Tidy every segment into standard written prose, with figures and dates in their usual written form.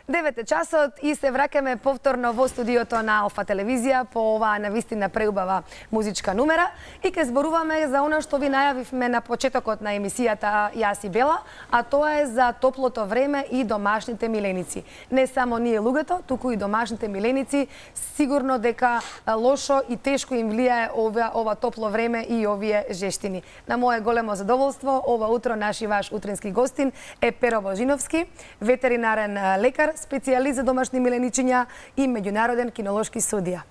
9 часот и се враќаме повторно во студиото на Алфа телевизија по оваа навистина преубава музичка numera и ќе зборуваме за она што ви најавивме на почетокот на емисијата Јас и Бела, а тоа е за топлото време и домашните миленици. Не само ние луѓето, туку и домашните миленици, сигурно дека лошо и тешко им влијае ова топло време и овие жештини. На мое големо задоволство, ова утро наш и ваш утрински гостин е Перо Божиновски, ветеринарен лекар, специјалист за домашни миленичиња и меѓународен кинолошки судија.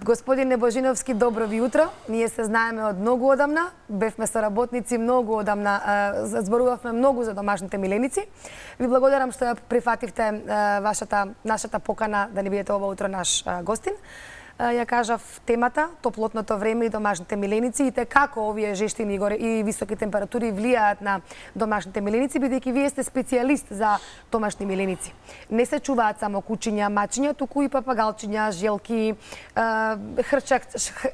Господине Божиновски, добро ви утро. Ние се знаеме од многу одамна, бевме соработници многу одамна, зборувавме многу за домашните миленици. Ви благодарам што ја прифативте нашата покана да ни бидете ова утро наш гостин. Ја кажав темата, топлотното време и домашните миленици и те како овие жештини и високи температури влијаат на домашните миленици, бидејќи вие сте специјалист за домашни миленици. Не се чуваат само кучиња, мачиња, туку и папагалчиња, желки,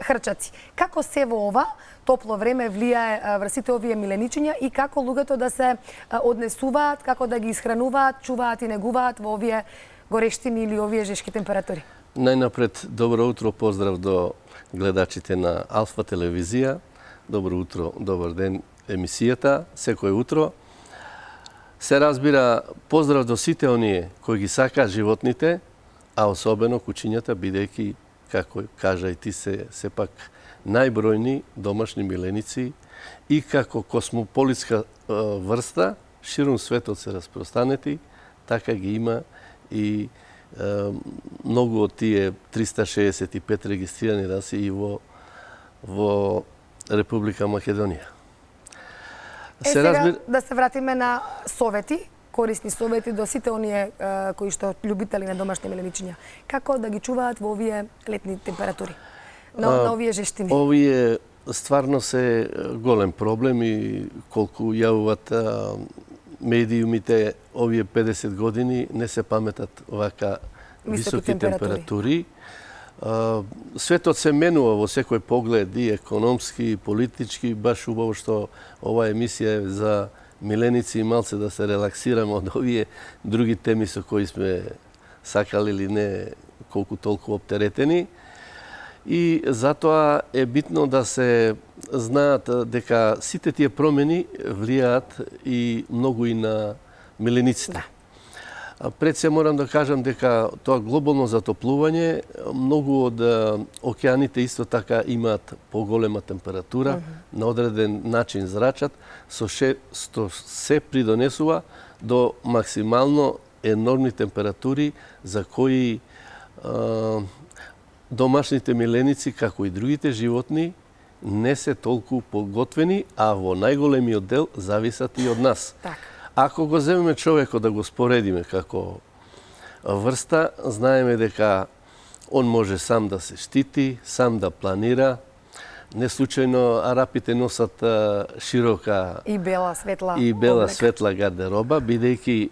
хрчаци. Како се во ова топло време влијае врз сите овие миленичиња и како луѓето да се однесуваат, како да ги исхрануваат, чуваат и негуваат во овие горештини или овие жешки температури? Најнапред, добро утро, поздрав до гледачите на Алфа телевизија. Добро утро, добар ден емисијата, секој утро. Се разбира, поздрав до сите оние кои ги сакаат животните, а особено кучињата, бидејќи, како кажа и ти, се сепак најбројни домашни миленици и како космополитска врста, широм светот се распространети, така ги има и многу од тие 365 регистрирани раси и во Република Македонија. Сега да се вратиме на совети, корисни совети до сите оние кои што љубители на домашни миленичиња. Како да ги чуваат во овие летни температури, на овие жештини? Овие стварно се голем проблем и колку јавуваат медиумите овие 50 години не се паметат вака високи температури. Светот се менува во секој поглед и економски, и политички. Баш убаво што оваа емисија е за миленици и малце да се релаксираме од овие други теми со кои сме сакали или не колку толку оптеретени. И затоа е битно да се знаат дека сите тие промени влијаат и многу и на милениците. Пред се морам да кажам дека тоа глобално затоплување, многу од океаните исто така имаат поголема температура, на одреден начин зрачат, што се придонесува до максимално енормни температури за кои домашните миленици, како и другите животни, не се толку подготвени, а во најголемиот дел зависат и од нас. Ако го земеме човекот да го споредиме како врста, знаеме дека он може сам да се штити, сам да планира. Не случајно арапите носат широка и бела светла гардероба, бидејќи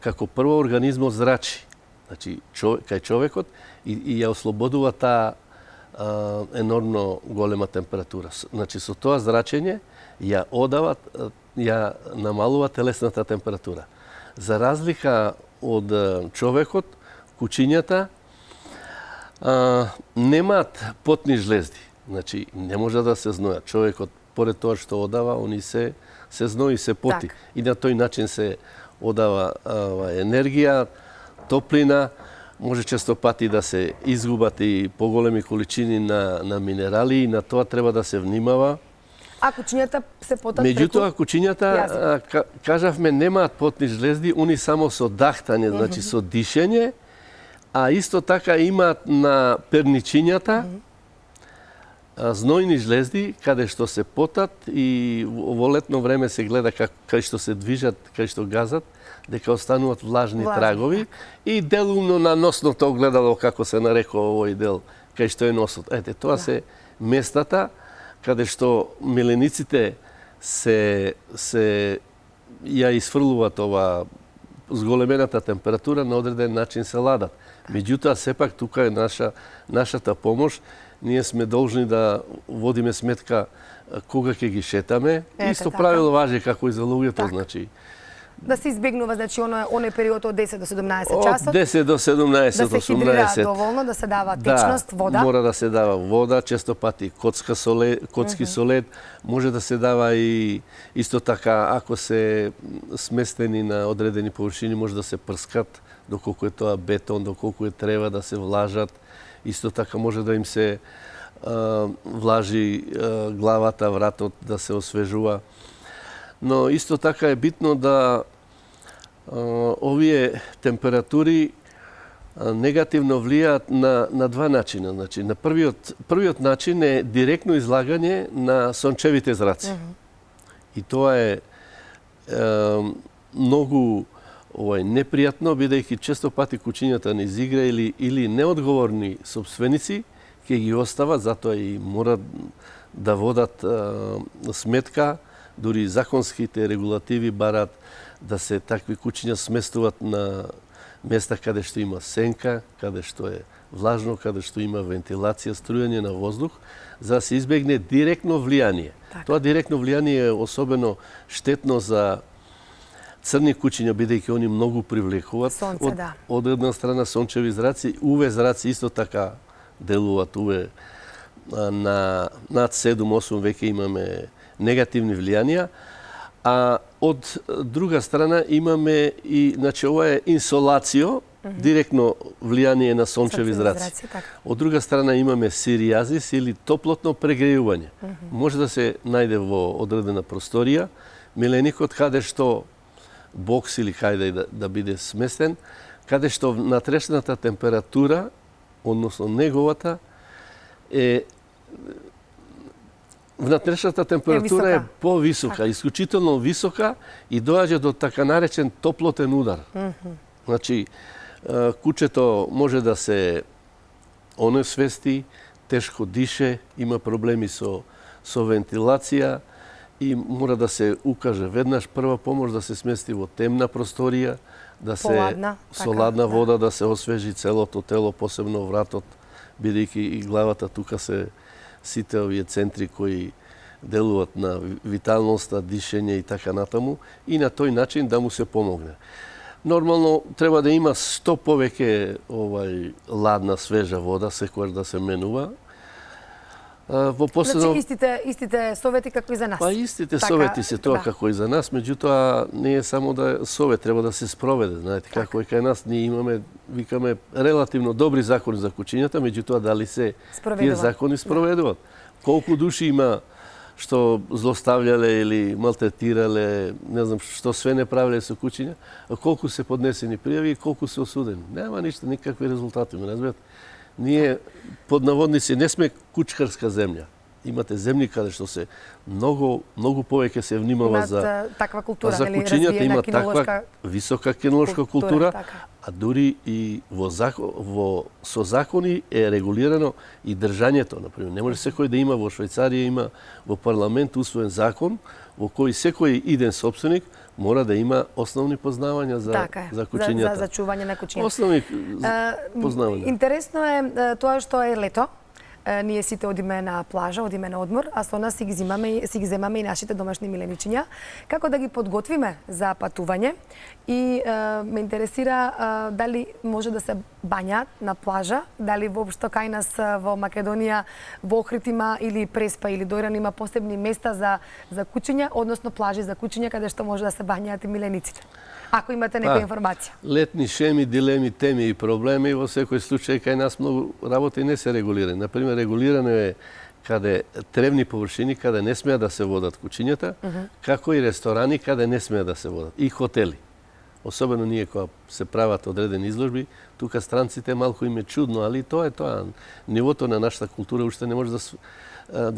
како прво организмот зрачи. Значи, кај човекот и ја ослободува таа енормно голема температура. Значи, со тоа зрачење ја намалува телесната температура. За разлика од човекот, кучињата немаат потни жлезди. Значи, не може да се знојат. Човекот, поред тоа што одава, они се знои, се поти. И на тој начин се одава енергија, топлина, може често пати да се изгубат и поголеми количини на минерали и на тоа треба да се внимава. А кучињата се потат преку? Меѓутоа, кучињата, кажавме, немаат потни жлезди, они само со дахтање, значи со дишење, а исто така имаат на перничињата знојни жлезди, каде што се потат и во летно време се гледа кај што се движат, кај што газат, дека остануваат влажни трагови и делумно на носното огледало, како се нарекува овој дел, кај што е носот. Ете, тоа се местата каде што милениците се ја изфрлуваат ова зголемената температура, на одреден начин се ладат. Меѓутоа, сепак тука е нашата помош. Ние сме должни да водиме сметка кога ќе ги шетаме. Исто правило важи како и за луѓето, значи да се избегнува, значи, оној период од 10 до 17 часот? Од 10 до 17, да се 18. хидрира доволно, да се дава течност, вода? Да, мора да се дава вода, често пати коцки со лед, може да се дава и исто така, ако се сместени на одредени површини, може да се прскат, доколку е тоа бетон, доколку е трева да се влажат. Исто така може да им се влажи главата, вратот, да се освежува. Но исто така е битно да овие температури негативно влијаат на два начина. Значи, на првиот начин е директно излагање на сончевите зраци. И тоа е многу непријатно, бидејќи често пати кучињата не изигра или неодговорни собственици ќе ги остават, затоа и мора да водат сметка, дури законските регулативи барат да се такви кучиња сместуваат на места каде што има сенка, каде што е влажно, каде што има вентилација, струјање на воздух, за да се избегне директно влијание. Тоа директно влијание е особено штетно за црни кучиња, бидејќи они многу привлекуваат. Сонце, од една страна сончеви зраци, UV зраци исто така делуваат. UV на над 7-8 веќе имаме негативни влијанија, а од друга страна имаме и, значи, ова е инсолацијо, директно влијание на сончеви зраци. Од друга страна имаме сиријазис или топлотно прегрејување. Може да се најде во одредена просторија, миленикот каде што бокс или каде да биде сместен, каде што внатрешната температура, односно неговата, внатрешната температура е повисока, исклучително висока и доаѓа до така наречен топлотен удар. Значи, кучето може да се онесвести, тешко дише, има проблеми со вентилација и мора да се укаже веднаш прва помош, да се смести во темна просторија, да се со ладна вода да се освежи целото тело, посебно вратот, бидејќи и главата тука се сите овие центри кои делуваат на виталноста, дишење и така натаму, и на тој начин да му се помогне. Нормално треба да има што повеќе ладна, свежа вода, секогаш да се менува. Значи истите совети како и за нас. Па истите совети се тоа како и за нас, меѓутоа не е само да совет, треба да се спроведе. Знаете, како и кај нас, ние имаме, викаме, релативно добри закони за кучињата, меѓутоа дали се тие закони спроведуваат. Колку души има што злостављале или малтретирале, не знам што све не правеле со кучиња, а колку се поднесени пријави и колку се осудени. Нема ништо, никакви резултати, ме разбирате. Ние, под наводници, не сме кучкарска земја. Имате земји каде што се многу повеќе се внимава за кучињата, има таква висока кинолошка култура, а дури и со закони е регулирано и држањето. Например, не може секој да има во Швајцарија, има во парламент усвоен закон во кој секој иден собственик мора да има основни познавања за кучињата. За чување на кучињата. Основни познавања. Интересно е тоа што е лето. Ние сите одиме на плажа, одиме на одмор, а со нас си ги земаме и нашите домашни миленичиња. Како да ги подготвиме за патување? И ме интересира дали може да се бањаат на плажа, дали воопшто кај нас во Македонија, во Охрид има или Преспа или Дојран има посебни места за кучиња, односно плажи за кучиња каде што може да се бањаат и милениците. Ако имате некоја информација. Летни шеми, дилеми, теми и проблеми, во секој случај кај нас многу работи не се регулирани. Например, регулирано е каде тревни површини каде не смеа да се водат кучињата, како и ресторани каде не смеа да се водат, и хотели. Особено ние кога се прават одредени изложби, тука странците малку им е чудно, али тоа е тоа. Нивото на нашата култура уште не може да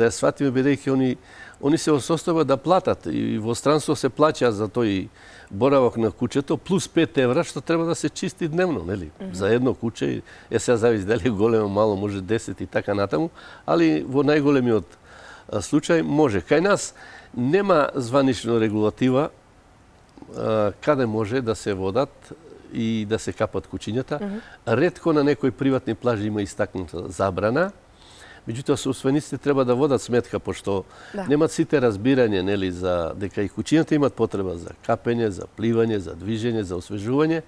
ја сватиме, бидејќи они се осостојбат да платат и во странство се плаќа за тој боравок на кучето плюс 5 евра што треба да се чисти дневно, нели? За едно куче, сега зависи дали големо, мало, може 10 и така натаму, али во најголемиот случај може. Кај нас нема званична регулатива каде може да се водат и да се капат кучињата. Ретко на некои приватни плажи има истакната забрана, Меѓутоа, собствениците треба да водат сметка, пошто немат сите разбирање, нели, за дека и куќињата имат потреба за капење, за пливање, за движење, за освежување.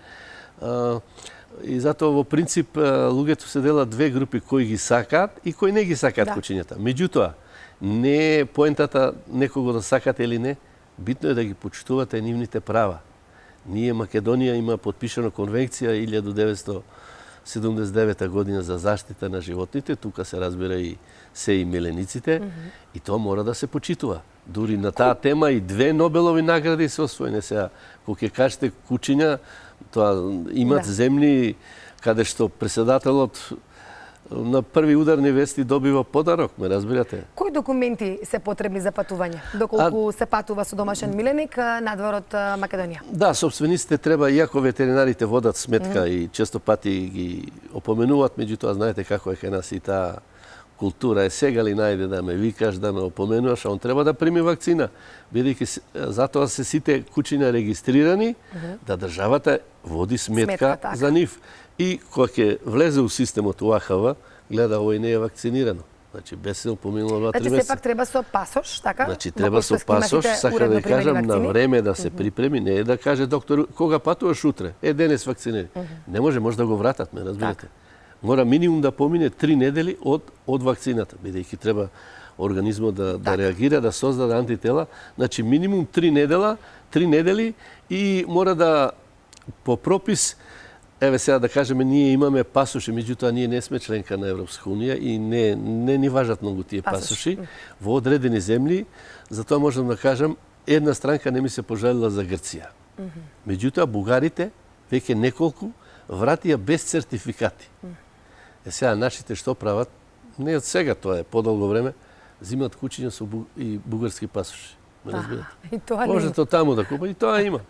И затоа во принцип луѓето се делат две групи, кои ги сакаат и кои не ги сакаат куќињата. Меѓутоа, не е поентата некого да сакате или не, битно е да ги почитувате нивните права. Ние, Македонија, има подпишана конвенција 1979 година за заштита на животните, тука се разбира и се и милениците, и тоа мора да се почитува. Дури на таа тема и 2 Нобелови награди се освоени. Сега, кога ќе кажете куќиња, тоа имат земји каде што председателот на први ударни вести добива подарок, ме разбирате? Кои документи се потребни за патување? Доколку се патува со домашен миленик надвор од Македонија? Да, собствениците треба, иако ветеринарите водат сметка и често пати ги опоменуваат, меѓутоа знаете како е кај нас и таа култура е сега ли најде да ме викаш, да ме опоменуваш, а он треба да прими вакцина. Бидејќи затоа се сите куќиња регистрирани, да државата води сметка за нив. И кога ќе влезе у системот УАХВ, гледа овој не е вакцинирано. Значи, без се поминало 2-3 месеца. Значи, сепак треба со пасош, така? Значи, треба со пасош, сака да кажам, на време да се припреми, не е да каже доктор, кога патуваш утре? Денес вакцинери. Не може да го вратат, ме разбирате. Мора минимум да помине 3 недели од вакцината, бидејќи треба организмот да реагира, да создаде антитела. Значи, минимум 3 недели и мора да по пропис. Еве сега да кажеме, ние имаме пасоши, меѓутоа ние не сме членка на Европска унија и не ни важат многу тие пасоши во одредени земји. Затоа можам да кажам, една странка не ми се пожалила за Грција. Меѓутоа, бугарите веќе неколку вратија без сертификати. Сега нашите што прават? Не од сега, тоа е подолго време, зимат куќиња со и бугарски пасоши. Ме разбирате? Можете таму да купат и тоа има.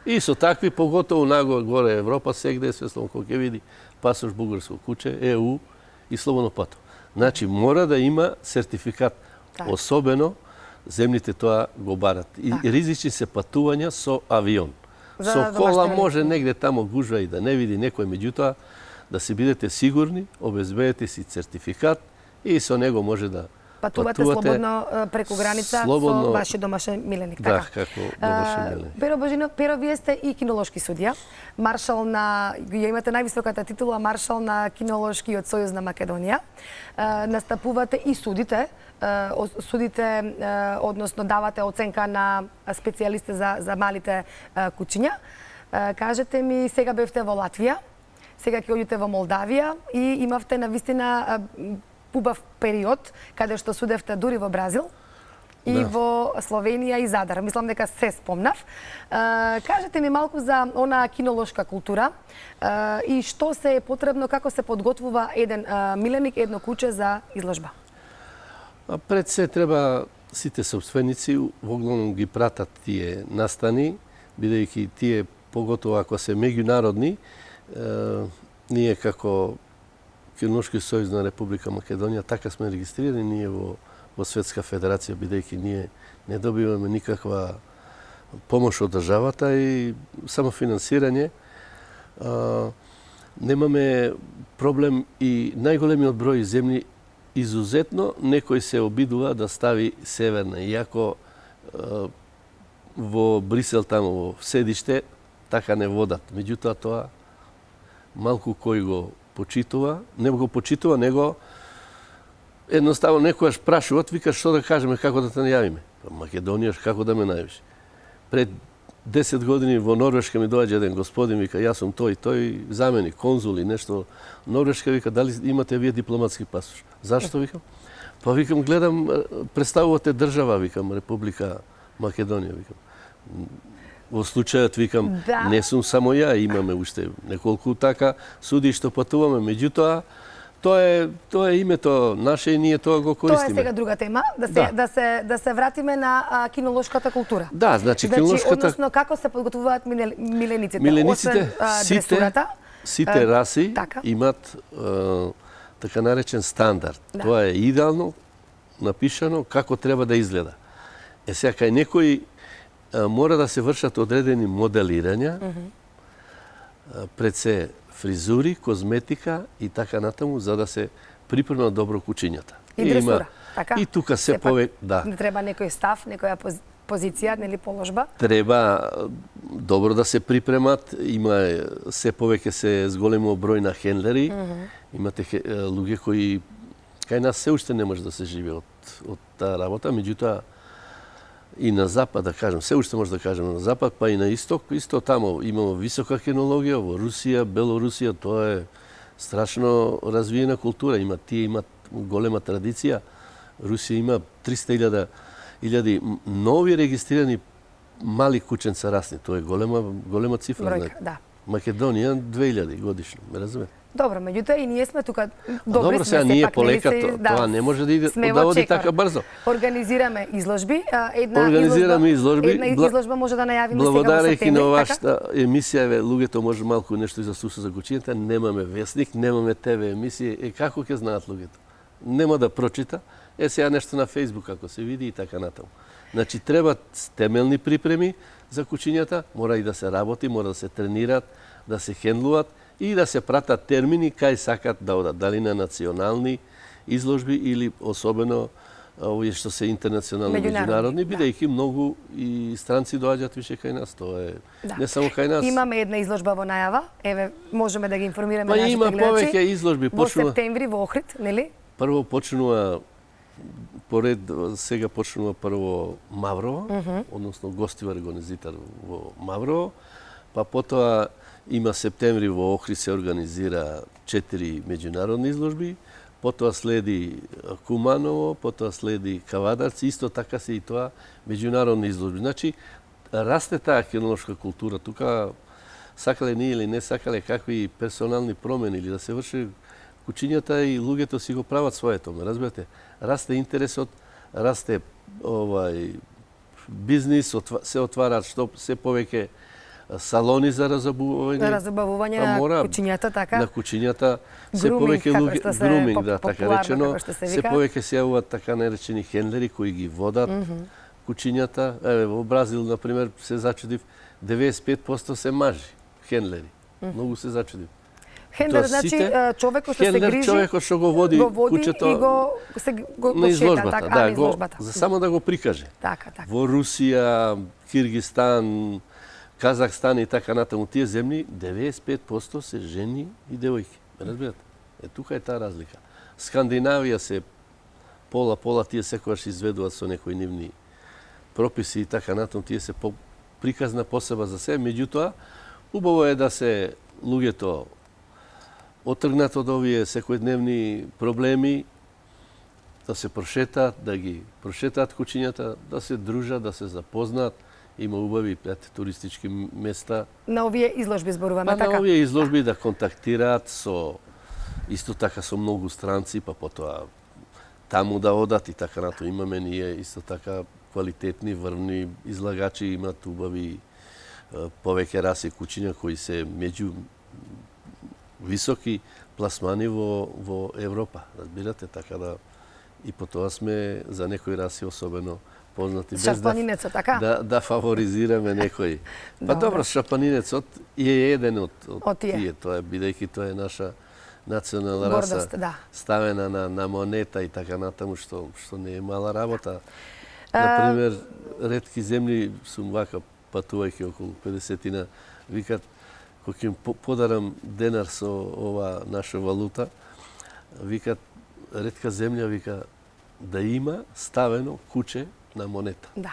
И со такви, поготово горе Европа, сегде е свесло, кога ќе види пасош бугарско куќе, ЕУ и слободно пато. Значи, мора да има сертификат. Особено, земјите тоа го барат. И ризични се патувања со авион. Со кола може негде тамо гужва и да не види некој, меѓутоа, да си бидете сигурни, обезбедете си сертификат и со него може да патувате слободно преку граница со вашиот домашен миленик. Да, како домашен миленик. Перо Божино, вие сте и кинолошки судија, маршал на, ја имате највисоката титула маршал на кинолошкиот сојуз на Македонија. Настапувате и судите, односно давате оценка на специјалисти за малите куќиња. Кажете ми, сега бевте во Латвија, сега ќе одите во Молдавија и имавте навистина убав период, каде што судевте дури во Бразил и во Словенија и Задар. Мислам дека се спомнав. Кажете ми малку за она кинолошка култура и што се е потребно, како се подготвува еден миленик, едно куќе за изложба? Пред се треба сите собственици, воглавном ги пратат тие настани, бидејќи тие, поготово ако се меѓународни, ние како Кинолошки сојуз на Република Македонија, така сме регистрирани ние во Светска федерација, бидејќи ние не добиваме никаква помош од државата и само финансирање. Немаме проблем и најголемиот број земји изузетно некој се обидува да стави северна, иако во Брисел тамо во седиште така не водат. Меѓутоа тоа малку кој го почитува, не го почитува, него едноставно некојаш прашуват, викаш што да кажеме, како да те најавиме. Македонија, како да ме најавиш. Пред 10 години во Норвешка ми доаѓа еден господин, вика, јас сум тој заменик, конзул и нешто. Норвешка вика, дали имате вие дипломатски пасош? Зашто, викам? Па викам, гледам, представувате држава, викам, Република Македонија, викам. Во случајот, викам, не сум само ја, имаме уште неколку така суди што патуваме, меѓутоа, тоа е името наше и ние тоа го користиме. Тоа е сега друга тема, да се вратиме на кинолошката култура. Да, значи кинолошката... Односно, како се подготвуваат милениците? Милениците, сите раси имат така наречен стандард. Тоа е идеално напишано како треба да изгледа. Сега, кај некои мора да се вршат одредени моделирања, пред се фризури, козметика и така натаму, за да се припрема добро кучињата. И дресура, така? И тука се повеќе, да. Не треба некој став, некоја позиција, нели положба? Треба добро да се припремат, има се повеќе се зголемо број на хендлери, имате луѓе кои кај нас се уште не може да се живее од таа работа, меѓутоа и на запад, да кажем, се уште може да кажеме на запад, па и на исток, исто тамо имamo висока кинологија, во Русија, Белорусија, тоа е страшно развиена култура, тие имат голема традиција. Русија има 300.000 нови регистрирани мали кученца расни, тоа е голема цифра. Бројка, да. Македонија 2000 годишно, ме разберете? Добро, меѓутоа и ние сме тука добри сме сме ние сепак, полека, тоа не може да оди така брзо. Организираме изложби, една изложба може да најавиме сега во Благодарејќи септември. на вашата емисија, луѓето може малку нешто и за слуша за кучињата, немаме весник, немаме ТВ емисија, како ќе знаат луѓето? Нема да прочита, сега нешто на Фејсбук ако се види и така натаму. Значи треба темелни припреми за кучињата, мора и да се работи, мора да се тренираат, да се хендлуваат и да се пратат термини кај сакат да одат, дали на национални изложби или особено овие што се интернационални, меѓународни, бидејќи многу и странци доаѓаат више кај нас, тоа е не само кај нас. Имаме една изложба во најава, еве можеме да ги информираме нашите гледачи. Има повеќе изложби, во септември во Охрид, нели? Прво почнува сега почнува прво Маврово, односно гостивар организатор во Маврово, па потоа има септември во Охрид се организира 4 меѓународни изложби, потоа следи Куманово, потоа следи Кавадарци, исто така се и тоа меѓународни изложби. Значи, расте таа кинолошка култура. Тука сакале ние или не сакале какви персонални промени или да се врши кучињата и луѓето си го прават своето, ме разберете. Расте интересот, расте бизнис, се отвараат што се повеќе салони за разобавување на кучињата, така? На кучињата, се повеќе луѓе, груминг, да, така речено, се повеќе се јавуваат така наречени хендлери кои ги водат кучињата. Еве во Бразил на пример се зачудив 95% се мажи хендлери. Многу се зачудив. Хендлер значи човекот што се грижи, човекот што го води кучето и го шета, така, на изложбата. За само да го прикаже. Така. Во Русија, Киргистан, Казахстан и така натаму, тие земји 95% се жени и девојки. Разбирате? Тука е таа разлика. Скандинавија се пола, тие секогаш изведуваат со некои нивни прописи и така натаму, тие се приказна посеба за себе, меѓутоа убаво е да се луѓето отргнат од овие секојдневни проблеми, да се прошетаат, да ги прошетаат кучињата, да се дружат, да се запознаат. Има убави туристички места. На овие изложби зборуваме, така? На овие изложби да контактираат исто така со многу странци, па потоа таму да одат и така нато. Имаме ние исто така квалитетни, врвни излагачи, имат убави повеќе раси кучиња кои се меѓу високи пласмани во Европа, разбирате, така да и потоа сме за некои раси особено познати, без шапанинецот, така? Да фаворизираме некој. Па добро, шапанинецот е еден од тие, тоа бидејќи тоа е наша национална раса, ставена на монета и така натаму, што не е мала работа. Например, ретки земји сум вака патувајќи околу 50-тина, викат, кога им подарам денар со ова наша валута, викат, ретка земја, вика, да има ставено куче на монета. Да.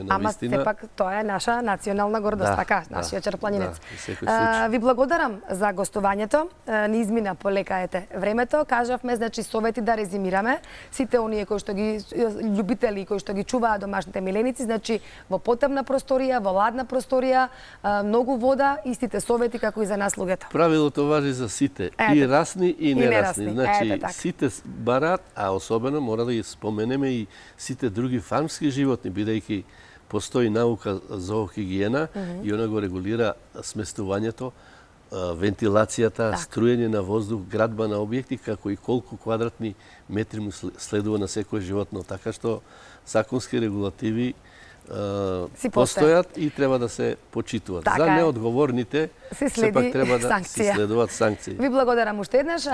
Ама сепак тоа е наша национална гордост, така, нашиот черпланинец. Ви благодарам за гостувањето. Ни измина полека времето. Кажавме, значи, совети да резимираме. Сите оние кои што ги љубители, кои што ги чуваат домашните миленици, значи во потемна просторија, во ладна просторија, многу вода, истите совети како и за нас луѓето. Правилото важи за сите, и расни и нерасни. Значи, сите бараат, а особено мора да ги споменеме и сите други фармски животни, бидејќи постои наука зоохигиена и она го регулира сместувањето, вентилацијата, струење на воздух, градба на објекти, како и колку квадратни метри му следува на секој животно. Така што законски регулативи постојат и треба да се почитуваат. За неодговорните сепак треба да се следуваат санкции. Ви благодарам уште еднаш.